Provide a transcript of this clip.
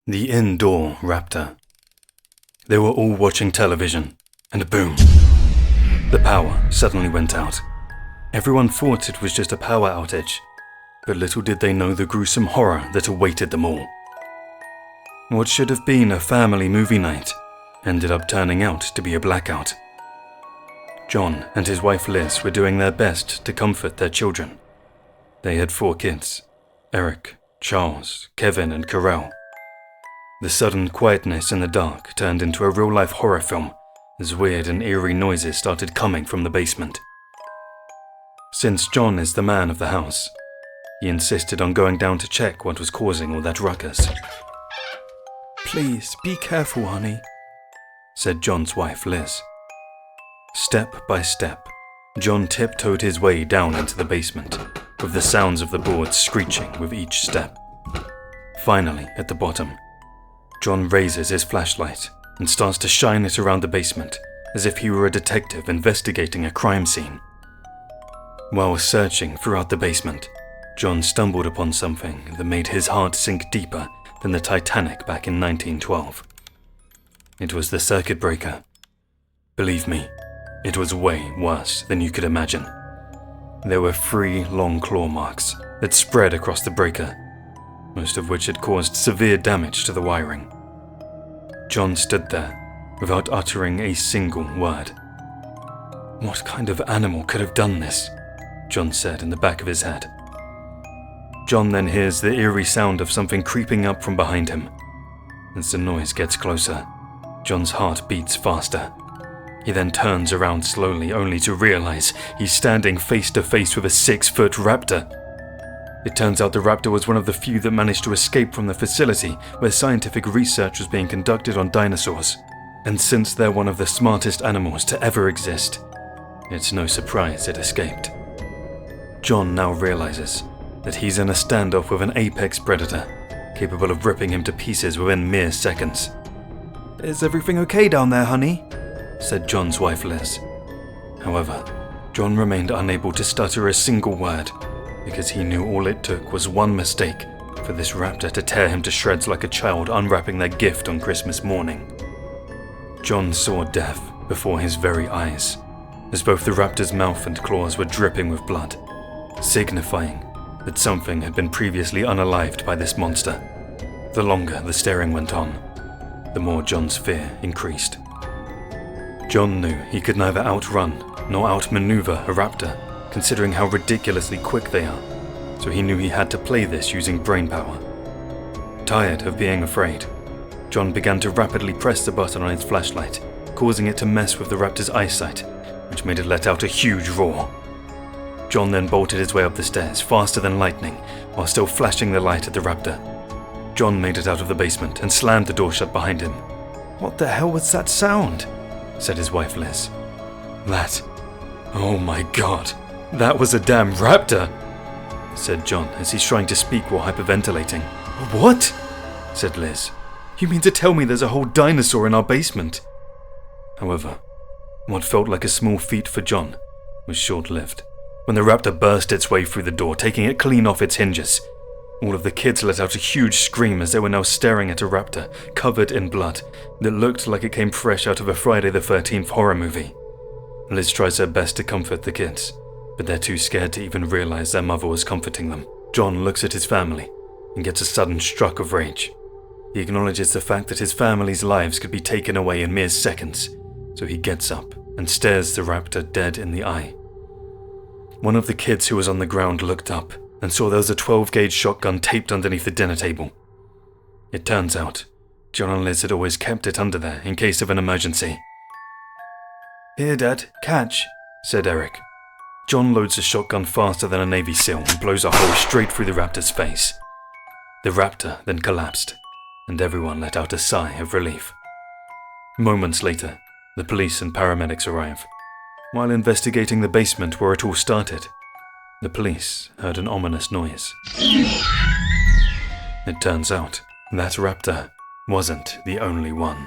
The indoor raptor. They were all watching television, and boom! The power suddenly went out. Everyone thought it was just a power outage, but little did they know the gruesome horror that awaited them all. What should have been a family movie night ended up turning out to be a blackout. John and his wife Liz were doing their best to comfort their children. They had 4 kids: Eric, Charles, Kevin, and Carell. The sudden quietness in the dark turned into a real-life horror film as weird and eerie noises started coming from the basement. Since John is the man of the house, he insisted on going down to check what was causing all that ruckus. "Please, be careful, honey," said John's wife, Liz. Step by step, John tiptoed his way down into the basement, with the sounds of the boards screeching with each step. Finally, at the bottom, John raises his flashlight and starts to shine it around the basement as if he were a detective investigating a crime scene. While searching throughout the basement, John stumbled upon something that made his heart sink deeper than the Titanic back in 1912. It was the circuit breaker. Believe me, it was way worse than you could imagine. There were 3 long claw marks that spread across the breaker, most of which had caused severe damage to the wiring. John stood there without uttering a single word. "What kind of animal could have done this?" John said in the back of his head. John then hears the eerie sound of something creeping up from behind him. As the noise gets closer, John's heart beats faster. He then turns around slowly, only to realize he's standing face to face with a 6-foot raptor. It turns out the raptor was one of the few that managed to escape from the facility where scientific research was being conducted on dinosaurs. And since they're one of the smartest animals to ever exist, it's no surprise it escaped. John now realizes that he's in a standoff with an apex predator, capable of ripping him to pieces within mere seconds. "Is everything okay down there, honey?" said John's wife Liz. However, John remained unable to stutter a single word, because he knew all it took was one mistake for this raptor to tear him to shreds like a child unwrapping their gift on Christmas morning. John saw death before his very eyes, as both the raptor's mouth and claws were dripping with blood, signifying that something had been previously unalived by this monster. The longer the staring went on, the more John's fear increased. John knew he could neither outrun nor outmaneuver a raptor, considering how ridiculously quick they are, so he knew he had to play this using brain power. Tired of being afraid, John began to rapidly press the button on his flashlight, causing it to mess with the raptor's eyesight, which made it let out a huge roar. John then bolted his way up the stairs faster than lightning, while still flashing the light at the raptor. John made it out of the basement and slammed the door shut behind him. "What the hell was that sound?" said his wife Liz. Oh my god, that was a damn raptor," said John as he's trying to speak while hyperventilating. "What?" said Liz. "You mean to tell me there's a whole dinosaur in our basement?" However, what felt like a small feat for John was short-lived. When the raptor burst its way through the door, taking it clean off its hinges, all of the kids let out a huge scream as they were now staring at a raptor covered in blood that looked like it came fresh out of a Friday the 13th horror movie. Liz tries her best to comfort the kids, but they're too scared to even realize their mother was comforting them. John looks at his family and gets a sudden struck of rage. He acknowledges the fact that his family's lives could be taken away in mere seconds, so he gets up and stares the raptor dead in the eye. One of the kids who was on the ground looked up and saw there was a 12-gauge shotgun taped underneath the dinner table. It turns out, John and Liz had always kept it under there in case of an emergency. "Here, Dad, catch," said Eric. John loads the shotgun faster than a Navy SEAL and blows a hole straight through the raptor's face. The raptor then collapsed, and everyone let out a sigh of relief. Moments later, the police and paramedics arrive. While investigating the basement where it all started, the police heard an ominous noise. It turns out that raptor wasn't the only one.